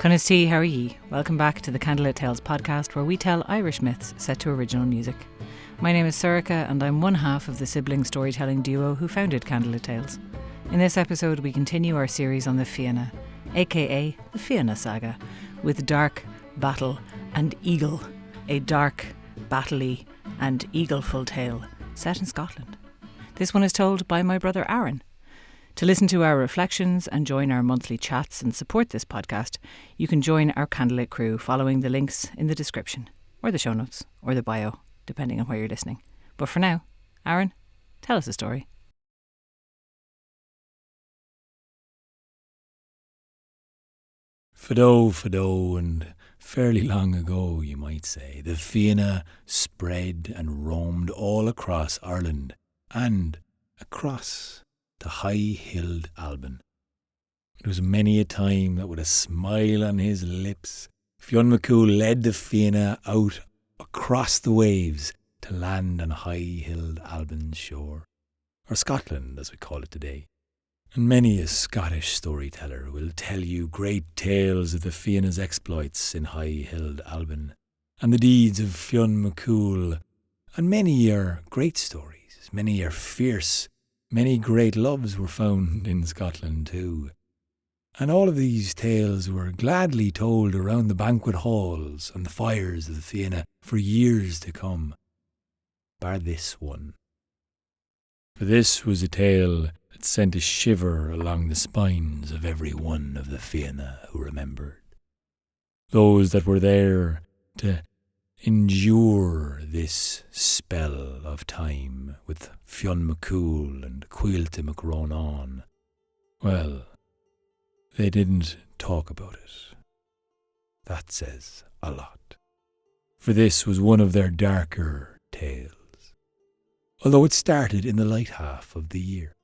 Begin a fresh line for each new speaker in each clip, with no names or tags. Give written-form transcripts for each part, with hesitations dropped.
Conas, how are ye? Welcome back to the Candlelit Tales podcast, where we tell Irish myths set to original music. My name is Sorcha, and I'm one half of the sibling storytelling duo who founded Candlelit Tales. In this episode, we continue our series on the Fianna, aka the Fianna Saga, with dark, battle, and eagle, a dark, battle-y, and eagleful tale set in Scotland. This one is told by my brother Aaron. To listen to our reflections and join our monthly chats and support this podcast, you can join our Candlelit crew following the links in the description, or the show notes, or the bio, depending on where you're listening. But for now, Aaron, tell us a story.
Fado, and fairly long ago, you might say, the Fianna spread and roamed all across Ireland and across the High-hilled Alban. It was many a time that with a smile on his lips, Fionn McCool led the Fianna out across the waves to land on High-hilled Alban's shore, or Scotland as we call it today. And many a Scottish storyteller will tell you great tales of the Fianna's exploits in High-hilled Alban, and the deeds of Fionn McCool, and many are great stories, many are fierce. Many great loves were found in Scotland too. And all of these tales were gladly told around the banquet halls and the fires of the Fianna for years to come. Bar this one. For this was a tale that sent a shiver along the spines of every one of the Fianna who remembered. Those that were there to endure this spell of time with Fionn McCool and Cuilta McRonan. Well, they didn't talk about it. That says a lot. For this was one of their darker tales. Although it started in the light half of the year.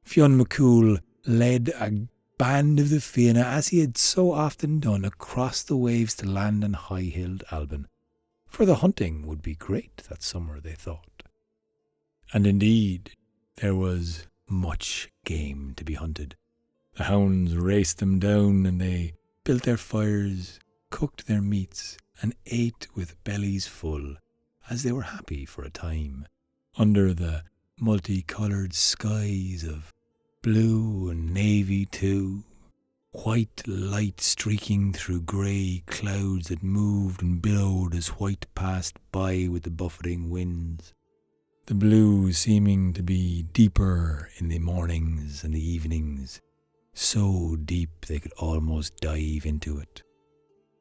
Fionn McCool led a band of the Fianna, as he had so often done, across the waves to land on High-hilled Alban. For the hunting would be great that summer, they thought. And indeed, there was much game to be hunted. The hounds raced them down, and they built their fires, cooked their meats, and ate with bellies full, as they were happy for a time, under the multicoloured skies of blue and navy too, white light streaking through grey clouds that moved and billowed as white passed by with the buffeting winds. The blue seeming to be deeper in the mornings and the evenings, so deep they could almost dive into it.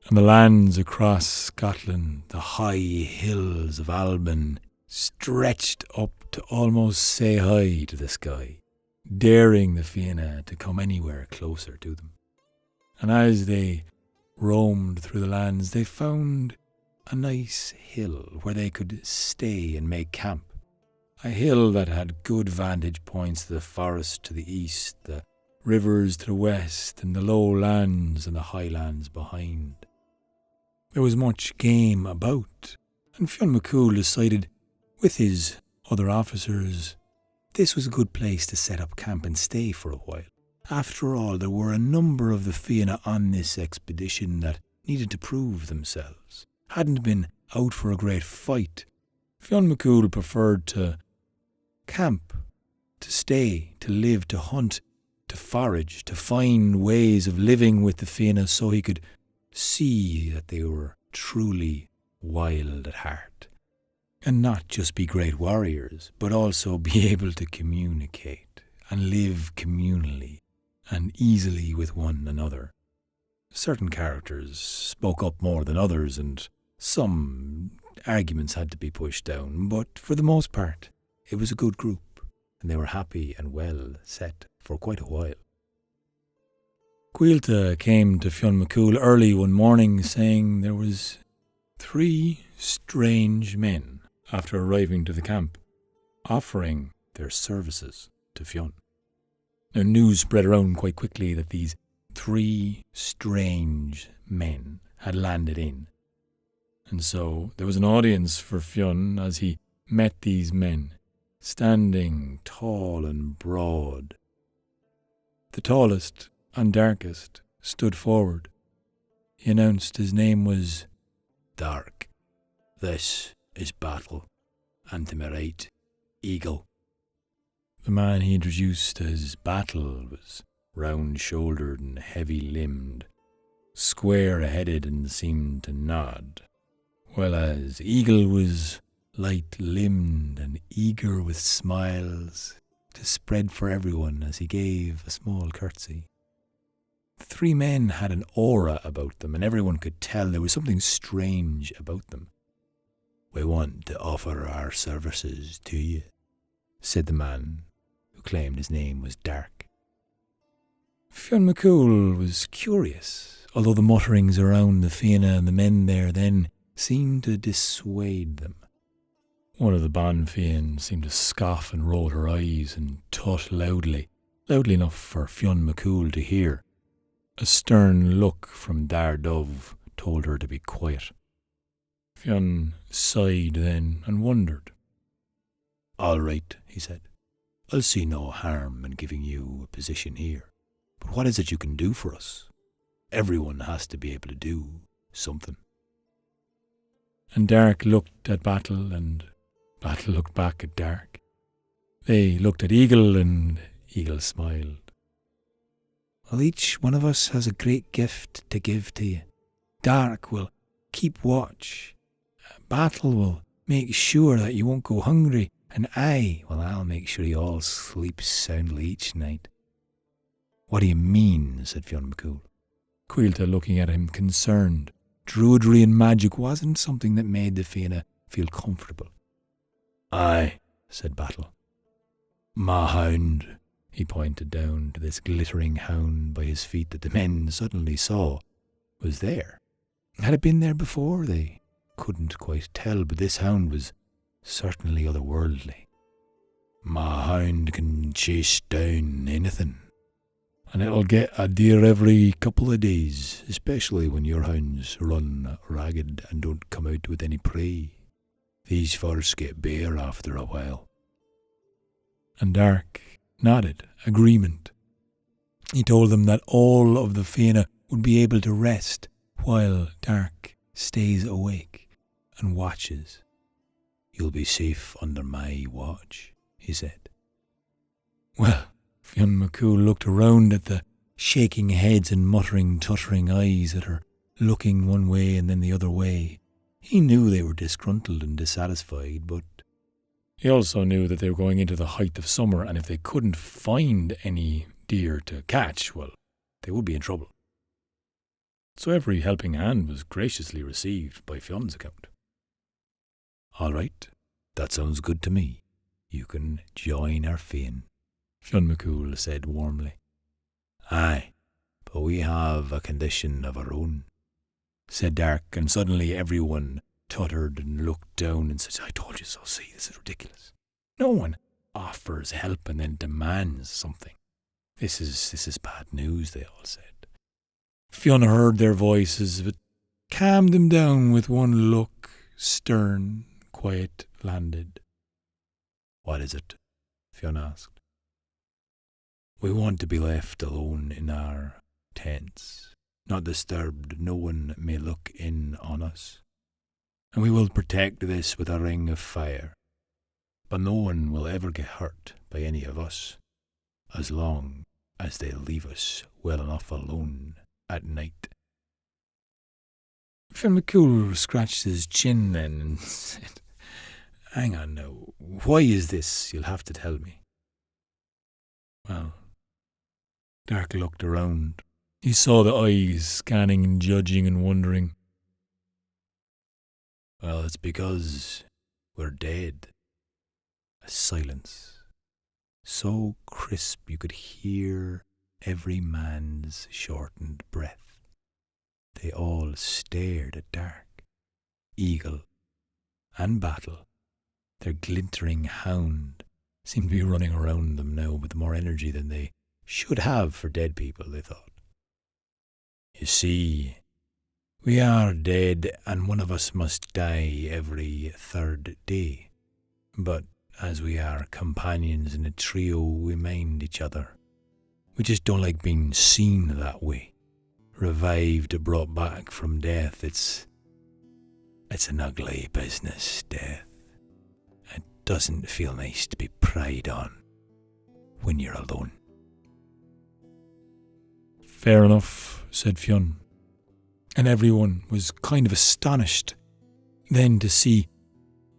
And the lands across Scotland, the high hills of Alban, stretched up to almost say hi to the sky, daring the Fianna to come anywhere closer to them. And as they roamed through the lands, they found a nice hill where they could stay and make camp. A hill that had good vantage points to the forest to the east, the rivers to the west, and the low lands and the highlands behind. There was much game about, and Fionn McCool decided, with his other officers, this was a good place to set up camp and stay for a while. After all, there were a number of the Fianna on this expedition that needed to prove themselves, hadn't been out for a great fight. Fionn McCool preferred to camp, to stay, to live, to hunt, to forage, to find ways of living with the Fianna so he could see that they were truly wild at heart. And not just be great warriors, but also be able to communicate and live communally and easily with one another. Certain characters spoke up more than others, and some arguments had to be pushed down, but for the most part, it was a good group, and they were happy and well set for quite a while. Cuilta came to Fionn McCool early one morning, saying there was 3 strange men after arriving to the camp, offering their services to Fionn. Now, news spread around quite quickly that these 3 strange men had landed in. And so there was an audience for Fionn as he met these men, standing tall and broad. The tallest and darkest stood forward, He announced his name was Dark. This is Battle, and to my right, Eagle. The man he introduced as Battle was round-shouldered and heavy-limbed, square-headed and seemed to nod, while as Eagle was light-limbed and eager with smiles to spread for everyone as he gave a small curtsy. The three men had an aura about them, and everyone could tell there was something strange about them. "We want to offer our services to you," said the man who claimed his name was Dark. Fionn McCool was curious, although the mutterings around the Fianna and the men there then seemed to dissuade them. One of the Banfian seemed to scoff and roll her eyes and tut loudly enough for Fionn McCool to hear. A stern look from Dardove told her to be quiet. Fionn sighed then and wondered. "All right," he said. "I'll see no harm in giving you a position here. But what is it you can do for us? Everyone has to be able to do something." And Dark looked at Battle, and Battle looked back at Dark. They looked at Eagle, and Eagle smiled. "Well, each one of us has a great gift to give to you. Dark will keep watch. Battle will make sure that you won't go hungry, and I'll make sure you all sleep soundly each night." "What do you mean?" said Fionn McCool. Quilta looking at him concerned. Druidry and magic wasn't something that made the Fianna feel comfortable. "Aye," said Battle. "My hound," he pointed down to this glittering hound by his feet that the men suddenly saw, was there. Had it been there before? They couldn't quite tell, but this hound was certainly otherworldly. "My hound can chase down anything, and it'll get a deer every couple of days, especially when your hounds run ragged and don't come out with any prey. These first get bare after a while." And Dark nodded agreement. He told them that all of the Fianna would be able to rest while Dark stays awake and watches. "You'll be safe under my watch," he said. Well, Fionn McCool looked around at the shaking heads and muttering, tuttering eyes that are looking one way and then the other way. He knew they were disgruntled and dissatisfied, but he also knew that they were going into the height of summer, and if they couldn't find any deer to catch, well, they would be in trouble. So every helping hand was graciously received by Fionn's account. "All right, that sounds good to me. You can join our Fionn," Fionn McCool said warmly. "Aye, but we have a condition of our own," said Dark, and suddenly everyone tuttered and looked down and said, "I told you so, see, this is ridiculous. No one offers help and then demands something. This is bad news," they all said. Fiona heard their voices, but calmed them down with one look, stern, quiet, landed. "What is it?" Fiona asked. "We want to be left alone in our tents, not disturbed. No one may look in on us. And we will protect this with a ring of fire. But no one will ever get hurt by any of us, as long as they leave us well enough alone at night." Fionn McCool scratched his chin then and said, "Hang on now, why is this? You'll have to tell me." Well, Dark looked around. He saw the eyes scanning and judging and wondering. "Well, it's because we're dead." A silence, so crisp you could hear every man's shortened breath. They all stared at Dark, Eagle, and Battle. Their glittering hound seemed to be running around them now with more energy than they should have for dead people, they thought. "You see, we are dead, and one of us must die every third day. But as we are companions in a trio, we mind each other. We just don't like being seen that way. revived or brought back from death. It's an ugly business, death. It doesn't feel nice to be preyed on when you're alone. Fair enough, said Fionn. And everyone was kind of astonished then to see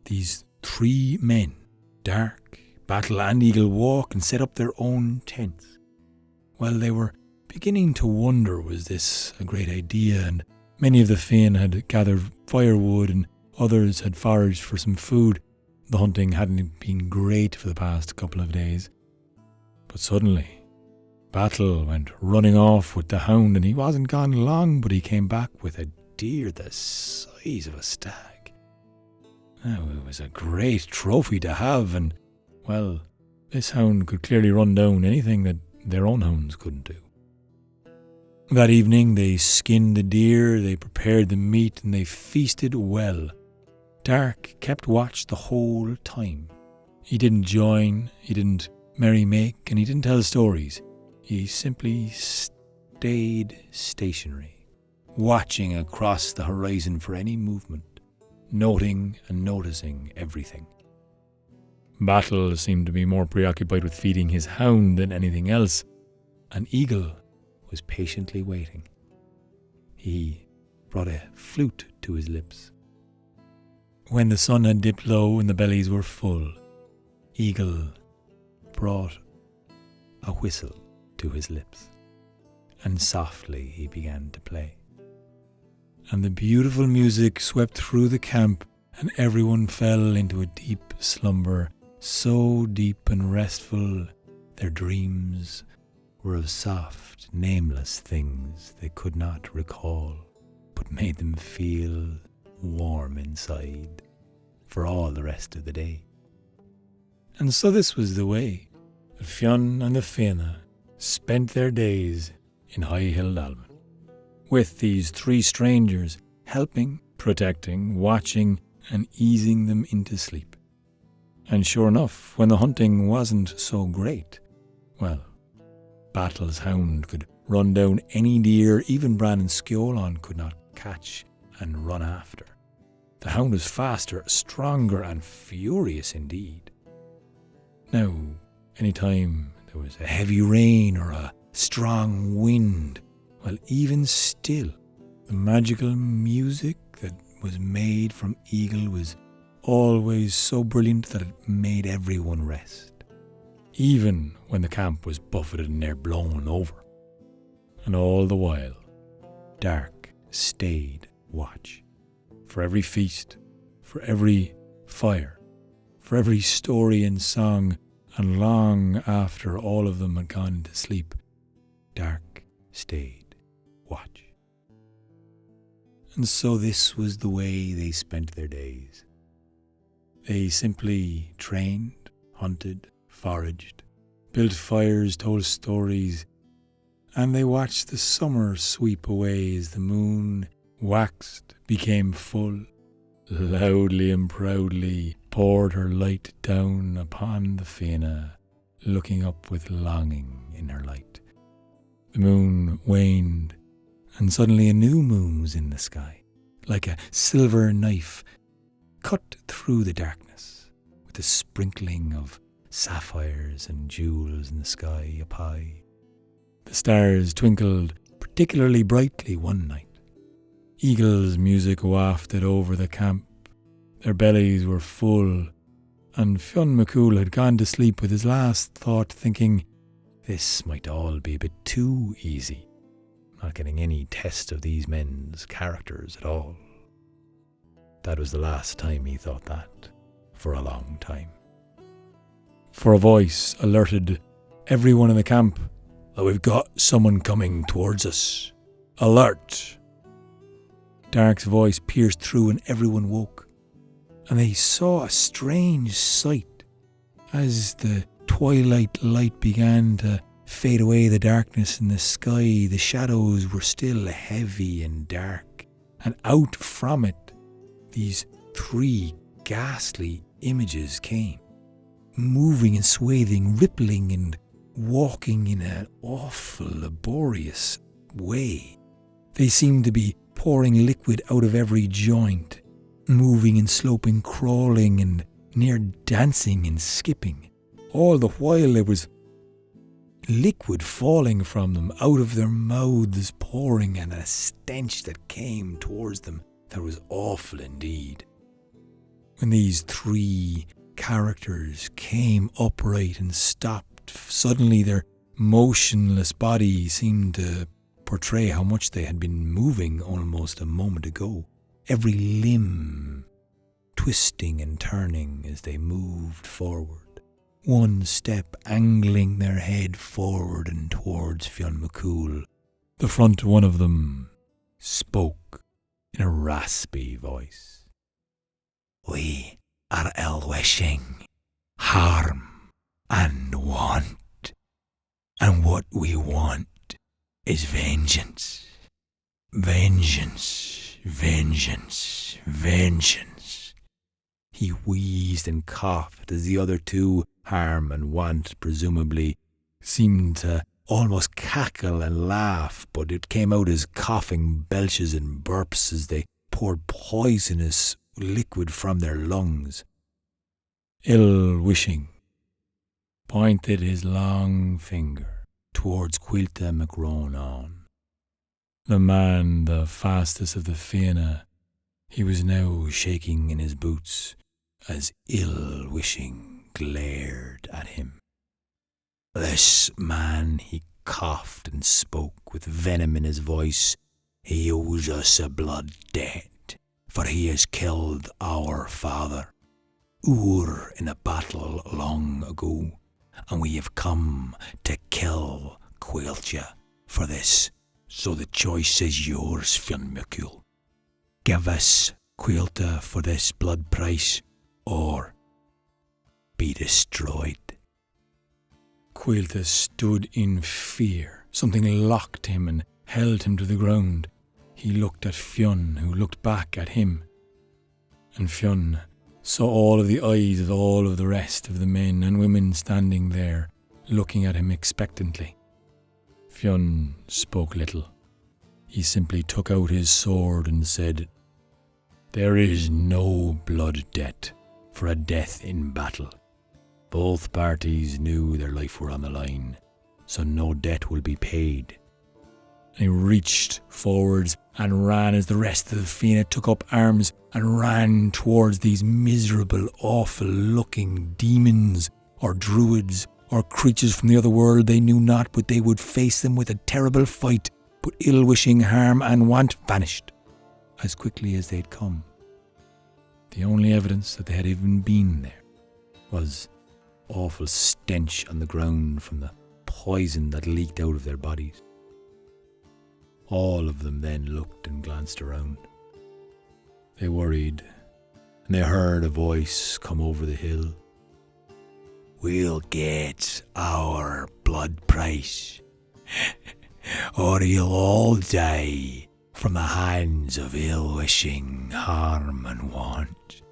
these 3 men, Dark, Battle and Eagle, walk and set up their own tents. Well, they were beginning to wonder, was this a great idea? And many of the Finn had gathered firewood and others had foraged for some food. The hunting hadn't been great for the past couple of days. But suddenly, Battle went running off with the hound, and he wasn't gone long, but he came back with a deer the size of a stag. Now, it was a great trophy to have, and, well, this hound could clearly run down anything that their own hounds couldn't do. That evening they skinned the deer, they prepared the meat, and they feasted well. Dark kept watch the whole time. He didn't join, he didn't merry-make, and he didn't tell stories. He simply stayed stationary, watching across the horizon for any movement, noting and noticing everything. Battle seemed to be more preoccupied with feeding his hound than anything else, and Eagle was patiently waiting. He brought a flute to his lips. When the sun had dipped low and the bellies were full, Eagle brought a whistle to his lips, and softly he began to play. And the beautiful music swept through the camp, and everyone fell into a deep slumber, so deep and restful their dreams were of soft, nameless things they could not recall, but made them feel warm inside for all the rest of the day. And so this was the way that Fionn and the Fianna spent their days in High-hilled Alban, with these 3 strangers helping, protecting, watching, and easing them into sleep. And sure enough, when the hunting wasn't so great, well, Battle's hound could run down any deer even Bran and Skjolon could not catch and run after. The hound was faster, stronger, and furious indeed. Now, any time there was a heavy rain or a strong wind, well, even still, the magical music that was made from Eagle was always so brilliant that it made everyone rest, even when the camp was buffeted and air blown over. And all the while, Dark stayed watch. For every feast, for every fire, for every story and song, and long after all of them had gone to sleep, Dark stayed watch. And so this was the way they spent their days. They simply trained, hunted, foraged, built fires, told stories, and they watched the summer sweep away as the moon waxed, became full, loudly and proudly poured her light down upon the Fianna, looking up with longing in her light. The moon waned, and suddenly a new moon was in the sky, like a silver knife cut through the darkness, with a sprinkling of sapphires and jewels in the sky up high. The stars twinkled particularly brightly one night. Eagle's music wafted over the camp. Their bellies were full, and Fionn McCool had gone to sleep with his last thought thinking, this might all be a bit too easy. Not getting any test of these men's characters at all. That was the last time he thought that, for a long time. For a voice alerted everyone in the camp that we've got someone coming towards us. Alert! Dark's voice pierced through and everyone woke, and they saw a strange sight. As the twilight light began to fade away the darkness in the sky, the shadows were still heavy and dark, and out from it, these 3 ghastly images came, moving and swathing, rippling and walking in an awful, laborious way. They seemed to be pouring liquid out of every joint, moving and sloping, crawling and near dancing and skipping. All the while there was liquid falling from them, out of their mouths pouring, and a stench that came towards them that was awful indeed. When these three characters came upright and stopped, suddenly their motionless bodies seemed to portray how much they had been moving almost a moment ago. Every limb twisting and turning as they moved forward. One step angling their head forward and towards Fionn McCool. The front one of them spoke in a raspy voice. "We are ill-wishing, harm and want. And what we want is vengeance. Vengeance, vengeance, vengeance." He wheezed and coughed as the other two, harm and want presumably, seemed to almost cackle and laugh, but it came out as coughing belches and burps as they poured poisonous liquid from their lungs. Ill-wishing pointed his long finger towards Quilta MacRonan, the man, the fastest of the Fianna. He was now shaking in his boots as Ill-wishing glared at him. "This man," he coughed and spoke with venom in his voice, "he owes us a blood debt, for he has killed our father, Ur, in a battle long ago, and we have come to kill Quilcha for this. So the choice is yours, Fionn McCool. Give us Quilta for this blood price, or be destroyed." Quilta stood in fear. Something locked him and held him to the ground. He looked at Fionn, who looked back at him. And Fionn saw all of the eyes of all of the rest of the men and women standing there, looking at him expectantly. Fionn spoke little. He simply took out his sword and said, "There is no blood debt for a death in battle. Both parties knew their life were on the line, so no debt will be paid." And he reached forwards and ran as the rest of the Fianna took up arms and ran towards these miserable, awful-looking demons or druids or creatures from the other world they knew not, but they would face them with a terrible fight. But ill-wishing, harm and want vanished as quickly as they'd come. The only evidence that they had even been there was awful stench on the ground from the poison that leaked out of their bodies. All of them then looked and glanced around. They worried, and they heard a voice come over the hill. "We'll get our blood price, or you'll all die from the hands of ill-wishing, harm and want."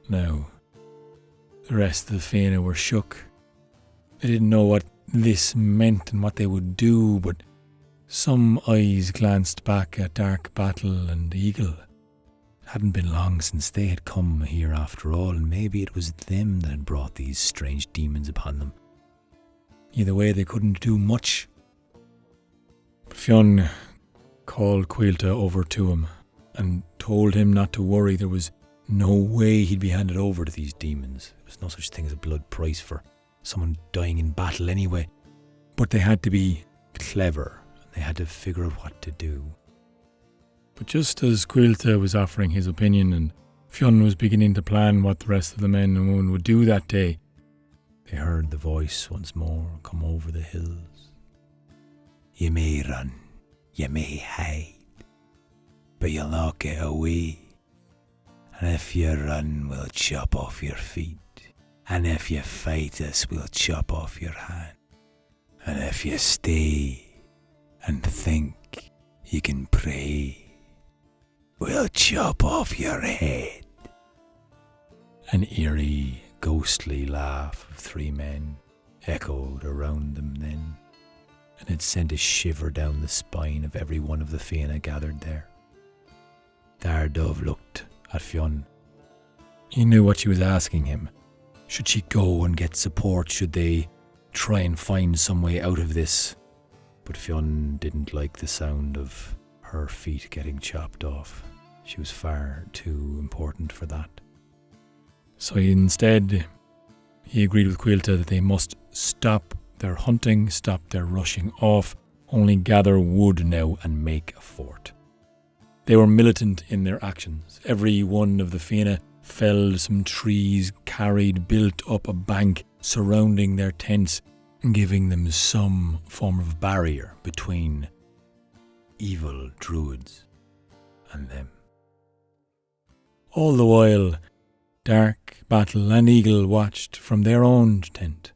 Now, the rest of the Fianna were shook. They didn't know what this meant and what they would do, but some eyes glanced back at Dark Battle and Eagle. It hadn't been long since they had come here after all, and maybe it was them that had brought these strange demons upon them. Either way, they couldn't do much. Fionn called Quilta over to him and told him not to worry. There was no way he'd be handed over to these demons. There was no such thing as a blood price for someone dying in battle anyway. But they had to be clever, and they had to figure out what to do. But just as Quilta was offering his opinion and Fionn was beginning to plan what the rest of the men and women would do that day, they heard the voice once more come over the hills. "You may run, you may hide, but you'll not get away. And if you run, we'll chop off your feet. And if you fight us, we'll chop off your hand. And if you stay and think you can pray, we'll chop off your head." An eerie, ghostly laugh of three men echoed around them then, and it sent a shiver down the spine of every one of the Fianna gathered there. Dardove looked at Fionn. He knew what she was asking him. Should she go and get support? Should they try and find some way out of this? But Fionn didn't like the sound of her feet getting chopped off. She was far too important for that. So instead, he agreed with Quilta that they must stop their hunting, stop their rushing off, only gather wood now and make a fort. They were militant in their actions. Every one of the Fianna felled some trees, built up a bank surrounding their tents, giving them some form of barrier between evil druids and them. All the while, Dark, Battle and Eagle watched from their own tent.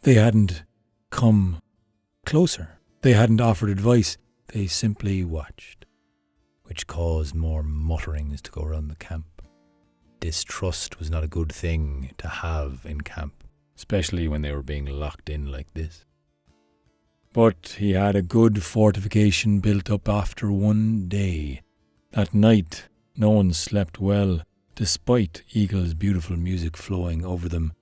They hadn't come closer. They hadn't offered advice. They simply watched, which caused more mutterings to go around the camp. Distrust was not a good thing to have in camp, especially when they were being locked in like this. But he had a good fortification built up after one day. That night, no one slept well, despite Eagle's beautiful music flowing over them.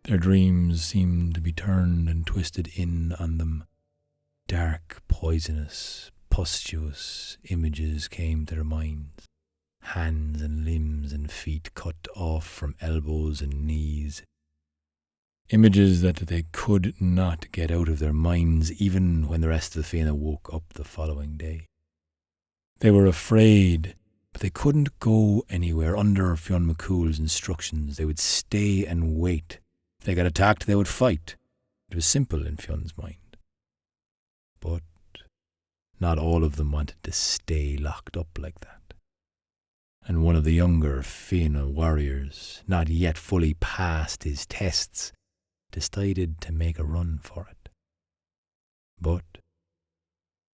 Their dreams seemed to be turned and twisted in on them. Dark, poisonous, pustulous images came to their minds. Hands and limbs and feet cut off from elbows and knees. Images that they could not get out of their minds even when the rest of the Fianna woke up the following day. They were afraid, but they couldn't go anywhere under Fionn McCool's instructions. They would stay and wait. If they got attacked, they would fight. It was simple in Fionn's mind. But not all of them wanted to stay locked up like that. And one of the younger Fianna warriors, not yet fully past his tests, decided to make a run for it. But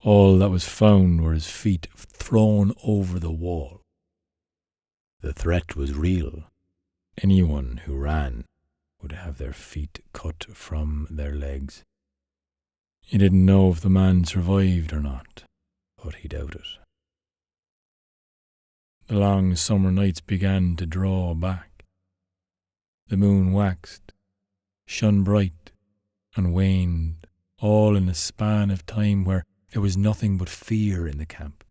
all that was found were his feet thrown over the wall. The threat was real. Anyone who ran would have their feet cut from their legs. He didn't know if the man survived or not, but he doubted. The long summer nights began to draw back. The moon waxed, shone bright, and waned, all in a span of time where there was nothing but fear in the camp.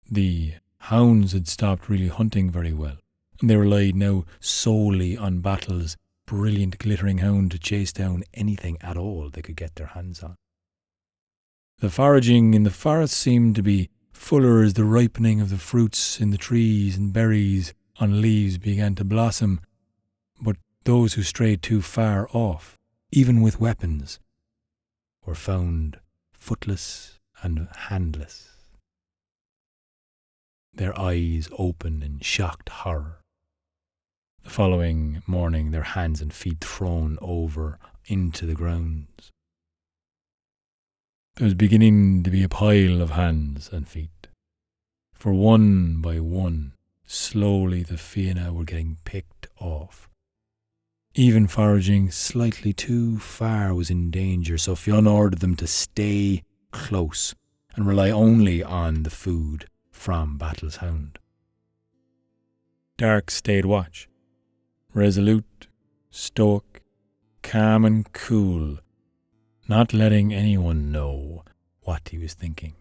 The hounds had stopped really hunting very well, and they relied now solely on Battle's brilliant glittering hound to chase down anything at all they could get their hands on. The foraging in the forest seemed to be fuller as the ripening of the fruits in the trees and berries on leaves began to blossom, but those who strayed too far off, even with weapons, were found footless and handless, their eyes open in shocked horror. The following morning, their hands and feet thrown over into the grounds. There was beginning to be a pile of hands and feet. For one by one, slowly the Fianna were getting picked off. Even foraging slightly too far was in danger, so Fionn ordered them to stay close and rely only on the food from Battle's hound. Dark stayed watch, resolute, stoic, calm and cool, not letting anyone know what he was thinking.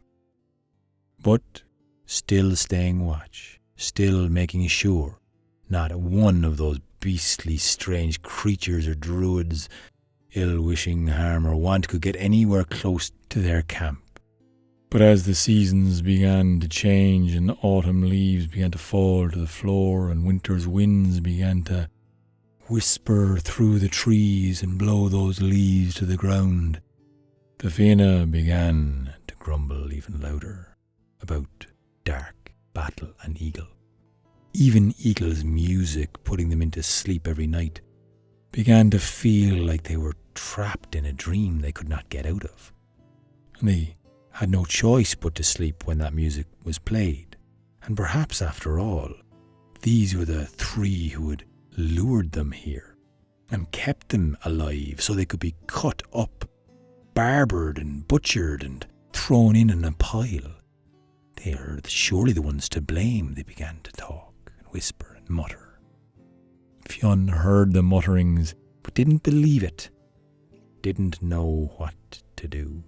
But still staying watch, still making sure not one of those beastly strange creatures or druids, ill-wishing harm or want could get anywhere close to their camp. But as the seasons began to change and autumn leaves began to fall to the floor and winter's winds began to whisper through the trees and blow those leaves to the ground, the Fianna began to grumble even louder about Dark, Battle and Eagle. Even Eagle's music, putting them into sleep every night, began to feel like they were trapped in a dream they could not get out of. And they had no choice but to sleep when that music was played. And perhaps, after all, these were the three who had lured them here and kept them alive so they could be cut up barbered and butchered and thrown in a pile. They are surely the ones to blame, they began to talk and whisper and mutter. Fionn heard the mutterings, but didn't believe it, didn't know what to do.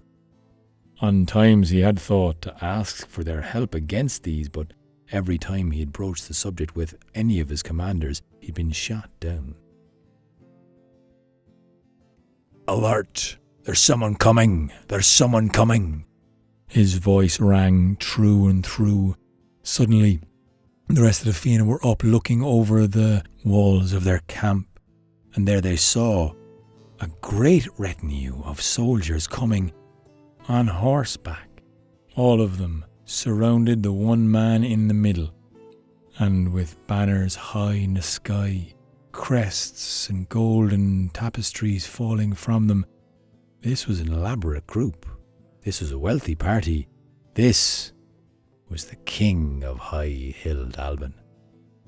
On times he had thought to ask for their help against these, but every time he had broached the subject with any of his commanders, he'd been shot down. "Alert! There's someone coming! There's someone coming!" His voice rang true and through. Suddenly, the rest of the Fianna were up looking over the walls of their camp, and there they saw a great retinue of soldiers coming on horseback. All of them surrounded the one man in the middle, and with banners high in the sky, crests and golden tapestries falling from them. This was an elaborate group. This was a wealthy party. This was the king of High-hilled Alban,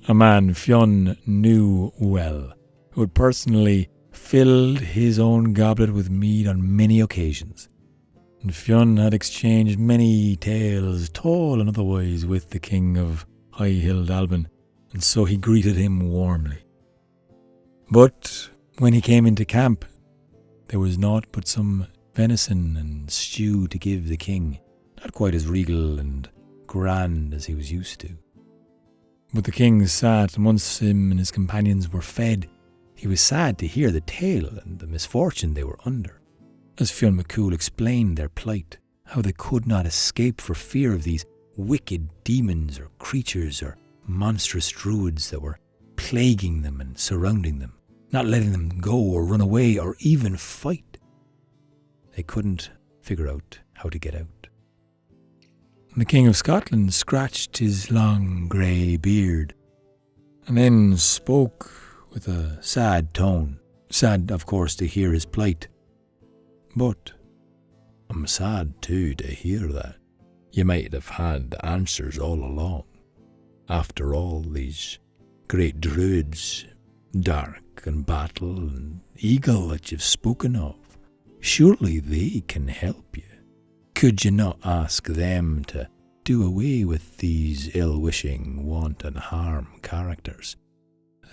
a man Fionn knew well, who had personally filled his own goblet with mead on many occasions. And Fionn had exchanged many tales, tall and otherwise, with the king of High-hilled Alban, and so he greeted him warmly. But when he came into camp, there was naught but some venison and stew to give the king, not quite as regal and grand as he was used to. But the king sat, and once him and his companions were fed, he was sad to hear the tale and the misfortune they were under. As Fionn McCool explained their plight, how they could not escape for fear of these wicked demons or creatures or monstrous druids that were plaguing them and surrounding them, not letting them go or run away or even fight. They couldn't figure out how to get out. The King of Scotland scratched his long grey beard and then spoke with a sad tone. Sad, of course, to hear his plight. But I'm sad too to hear that. You might have had answers all along. After all, these great druids, Dark and Battle and Eagle that you've spoken of, surely they can help you. Could you not ask them to do away with these ill-wishing, want and harm characters?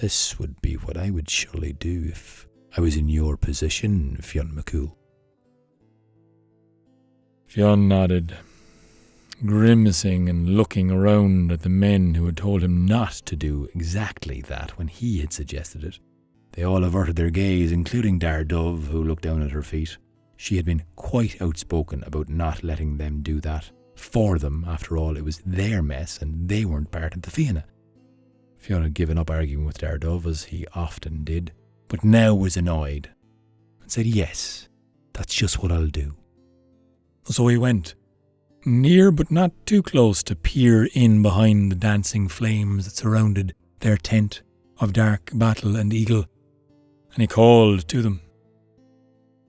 This would be what I would surely do if I was in your position, Fionn McCool. Fionn nodded, grimacing and looking around at the men who had told him not to do exactly that when he had suggested it. They all averted their gaze, including Dardove, who looked down at her feet. She had been quite outspoken about not letting them do that for them. After all, it was their mess and they weren't part of the Fianna. Fionn had given up arguing with Dardove, as he often did, but now was annoyed and said, "Yes, that's just what I'll do." So he went, near but not too close to peer in behind the dancing flames that surrounded their tent of Dark, Battle and Eagle, and he called to them.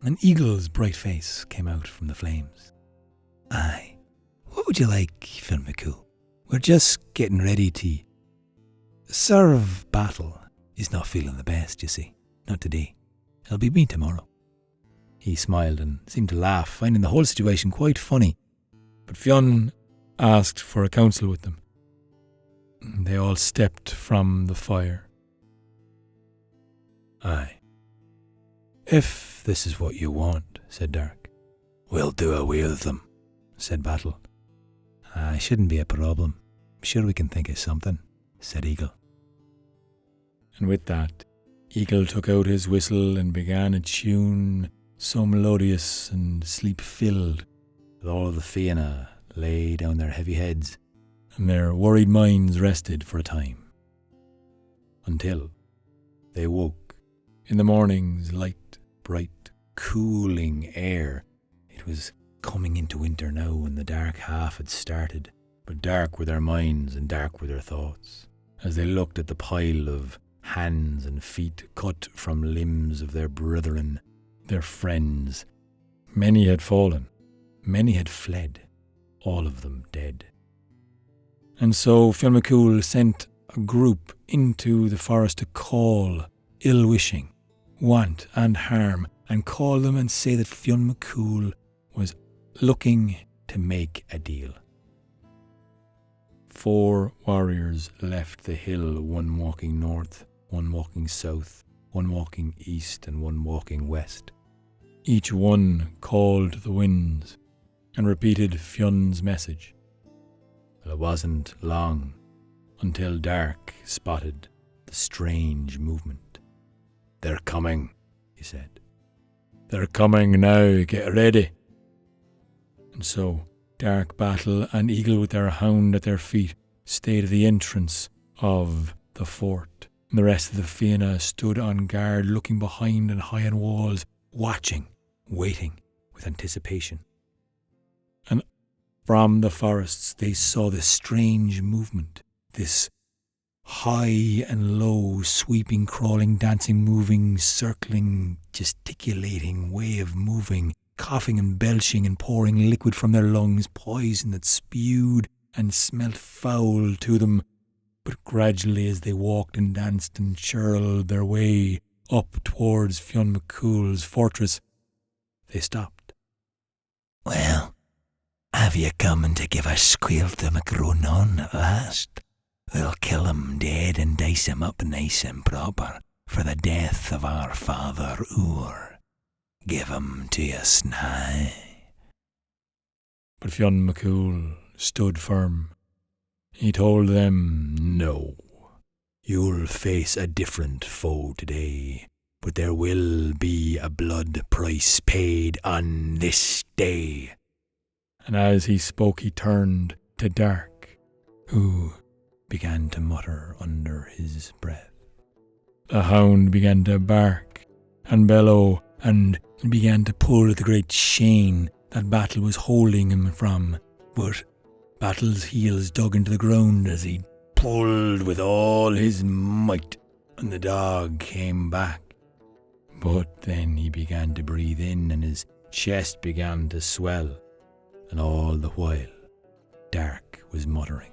An eagle's bright face came out from the flames. "Aye, what would you like, Fionn McCool? We're just getting ready to serve. Battle is not feeling the best, you see. Not today. It'll be me tomorrow." He smiled and seemed to laugh, finding the whole situation quite funny. But Fionn asked for a counsel with them. They all stepped from the fire. "Aye. If this is what you want," said Dark. "We'll do away with them," said Battle. "It shouldn't be a problem. I'm sure we can think of something," said Eagle. And with that, Eagle took out his whistle and began a tune so melodious and sleep-filled that all of the Fianna lay down their heavy heads and their worried minds rested for a time. Until they woke in the morning's light, bright, cooling air. It was coming into winter now, and the dark half had started, but dark were their minds and dark were their thoughts, as they looked at the pile of hands and feet cut from limbs of their brethren, their friends. Many had fallen, many had fled, all of them dead. And so Fionn McCool sent a group into the forest to call ill-wishing, want and harm and call them and say that Fionn McCool was looking to make a deal. 4 warriors left the hill, one walking north, one walking south, one walking east, and one walking west. Each one called the winds and repeated Fionn's message. Well, it wasn't long until Dark spotted the strange movement. "They're coming," he said. "They're coming now, get ready." And so Dark, Battle, and Eagle with their hound at their feet stayed at the entrance of the fort. And the rest of the Fianna stood on guard, looking behind and high on walls, watching, waiting with anticipation. And from the forests they saw this strange movement, this high and low, sweeping, crawling, dancing, moving, circling, gesticulating way of moving, coughing and belching and pouring liquid from their lungs, poison that spewed and smelt foul to them. But gradually, as they walked and danced and churled their way up towards Fionn McCool's fortress, they stopped. "Well, have you come to give a squeal to McGronon at last? We'll kill him dead and dice him up nice and proper for the death of our father Ur. Give him to us now." But Fionn McCool stood firm. He told them, "No, you'll face a different foe today, but there will be a blood price paid on this day." And as he spoke, he turned to Dark, who began to mutter under his breath. The hound began to bark and bellow and began to pull at the great chain that Battle was holding him from, but Battle's heels dug into the ground as he pulled with all his might, and the dog came back. But then he began to breathe in, and his chest began to swell, and all the while Dark was muttering,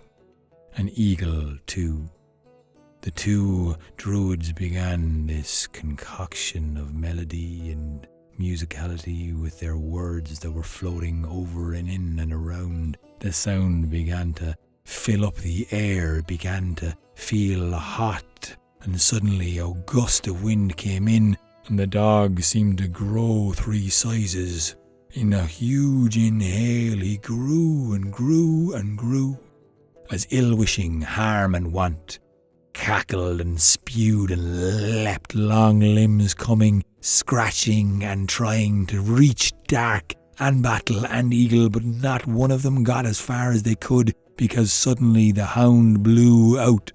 and Eagle too. The 2 druids began this concoction of melody and musicality with their words that were floating over and in and around. The sound began to fill up the air, began to feel hot, and suddenly a gust of wind came in, and the dog seemed to grow 3 sizes. In a huge inhale he grew and grew and grew, as ill-wishing, harm and want cackled and spewed and leapt, long limbs coming, scratching and trying to reach Dark and Battle and Eagle, but not one of them got as far as they could, because suddenly the hound blew out.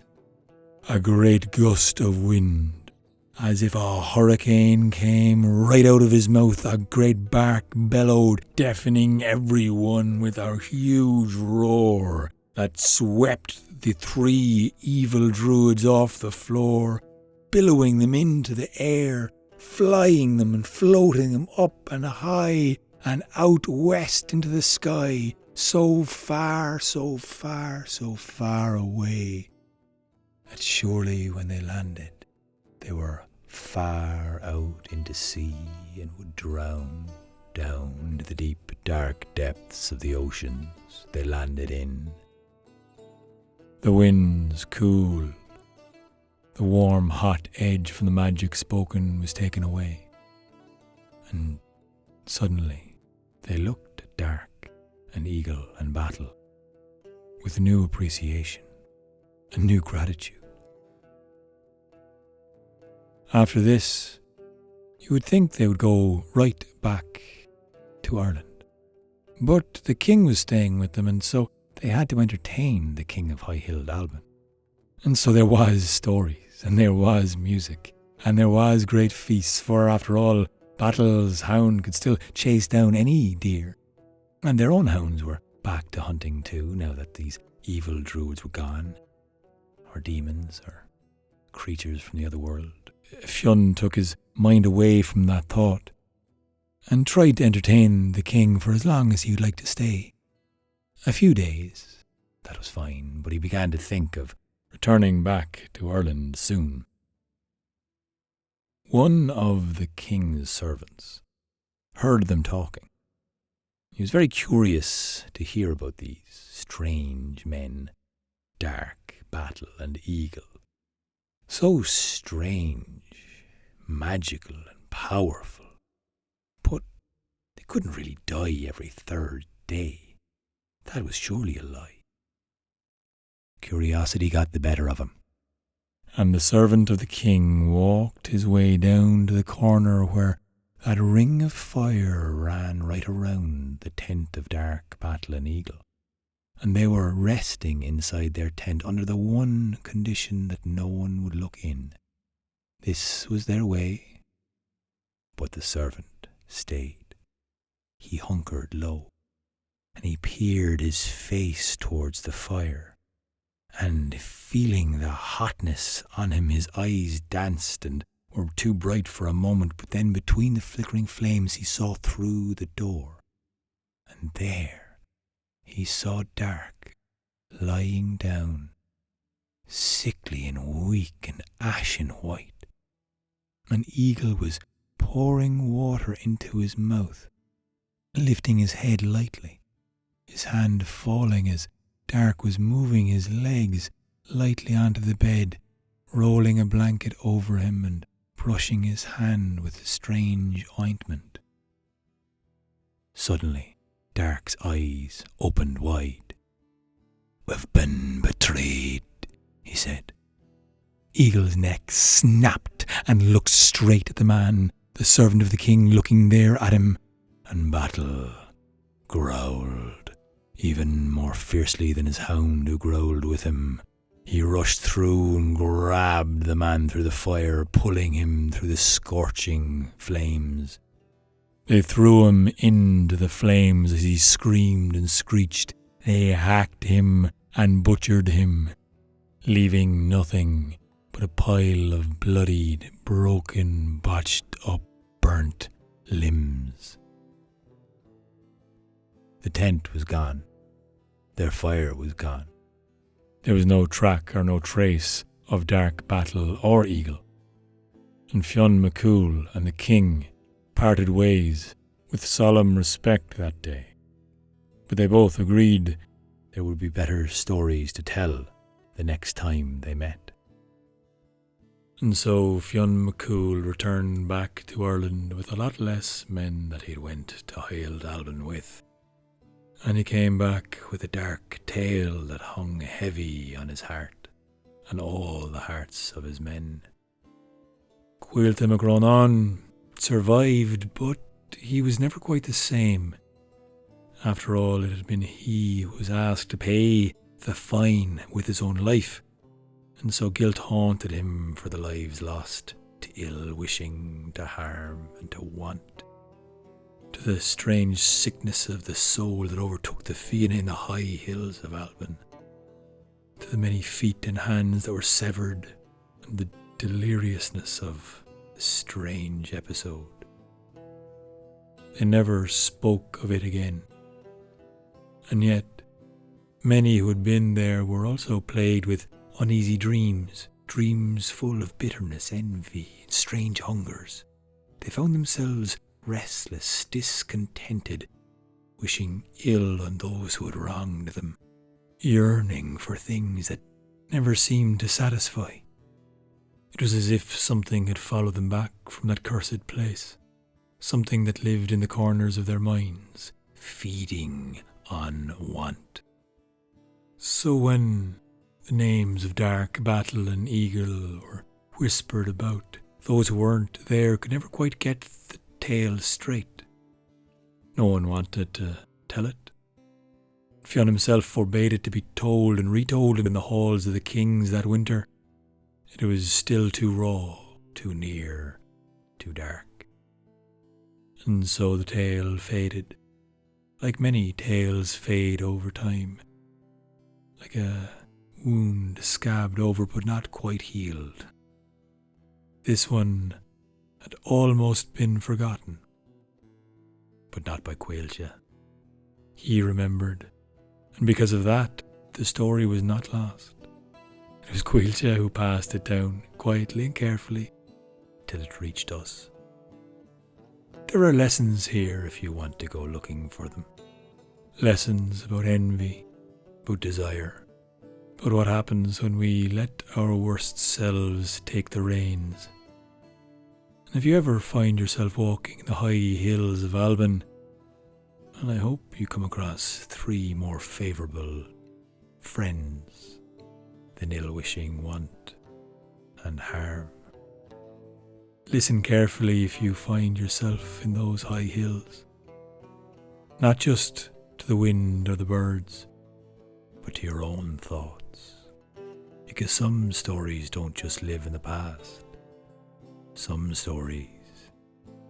A great gust of wind, as if a hurricane, came right out of his mouth. A great bark bellowed, deafening everyone with a huge roar that swept the 3 evil druids off the floor, billowing them into the air, flying them and floating them up and high and out west into the sky, so far, so far, so far away, that surely when they landed, they were far out into sea and would drown down into the deep, dark depths of the oceans they landed in. The winds cooled. The warm, hot edge from the magic spoken was taken away. And suddenly they looked at Dark and Eagle and Battle with new appreciation and new gratitude. After this, you would think they would go right back to Ireland. But the king was staying with them, and so they had to entertain the king of High-hilled Alban. And so there was stories, and there was music, and there was great feasts, for after all, Battle's hound could still chase down any deer. And their own hounds were back to hunting too, now that these evil druids were gone, or demons, or creatures from the other world. Fionn took his mind away from that thought, and tried to entertain the king for as long as he would like to stay. A few days, that was fine, but he began to think of returning back to Ireland soon. One of the king's servants heard them talking. He was very curious to hear about these strange men, Dark, Battle and Eagle. So strange, magical and powerful. But they couldn't really die every third day. That was surely a lie. Curiosity got the better of him, and the servant of the king walked his way down to the corner where that ring of fire ran right around the tent of Dark, Battle and Eagle. And they were resting inside their tent under the one condition that no one would look in. This was their way. But the servant stayed. He hunkered low, and he peered his face towards the fire. And feeling the hotness on him, his eyes danced and were too bright for a moment, but then between the flickering flames he saw through the door. And there he saw Dark lying down, sickly and weak and ashen white. An eagle was pouring water into his mouth, lifting his head lightly, his hand falling as Dark was moving his legs lightly onto the bed, rolling a blanket over him and brushing his hand with a strange ointment. Suddenly, Dark's eyes opened wide. "We've been betrayed," he said. Eagle's neck snapped and looked straight at the man, the servant of the king, looking there at him, and Battle growled even more fiercely than his hound who growled with him. He rushed through and grabbed the man through the fire, pulling him through the scorching flames. They threw him into the flames as he screamed and screeched. They hacked him and butchered him, leaving nothing but a pile of bloodied, broken, botched up, burnt limbs. The tent was gone. Their fire was gone. There was no track or no trace of Dark, Battle or Eagle. And Fionn McCool and the king parted ways with solemn respect that day. But they both agreed there would be better stories to tell the next time they met. And so Fionn McCool returned back to Ireland with a lot less men that he'd went to High-hilled Alban with. And he came back with a dark tale that hung heavy on his heart and all the hearts of his men. Cuilta Macronan survived, but he was never quite the same. After all, it had been he who was asked to pay the fine with his own life, and so guilt haunted him for the lives lost to ill-wishing, to harm and to want. To the strange sickness of the soul that overtook the Fianna in the high hills of Alban, to the many feet and hands that were severed, and the deliriousness of the strange episode. They never spoke of it again, and yet many who had been there were also plagued with uneasy dreams, dreams full of bitterness, envy, and strange hungers. They found themselves restless, discontented, wishing ill on those who had wronged them, yearning for things that never seemed to satisfy. It was as if something had followed them back from that cursed place, something that lived in the corners of their minds, feeding on want. So when the names of Dark, Battle and Eagle were whispered about, those who weren't there could never quite get the tale straight. No one wanted to tell it. Fionn himself forbade it to be told and retold in the halls of the kings that winter. It was still too raw, too near, too dark. And so the tale faded, like many tales fade over time, like a wound scabbed over but not quite healed. This one had almost been forgotten, but not by Cuilta. He remembered, and because of that, the story was not lost. It was Cuilta who passed it down quietly and carefully, till it reached us. There are lessons here if you want to go looking for them. Lessons about envy, about desire, about what happens when we let our worst selves take the reins. And if you ever find yourself walking the high hills of Alban, and I hope you come across 3 more favourable friends than ill-wishing want and harm. Listen carefully if you find yourself in those high hills, not just to the wind or the birds, but to your own thoughts. Because some stories don't just live in the past. Some stories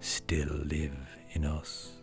still live in us.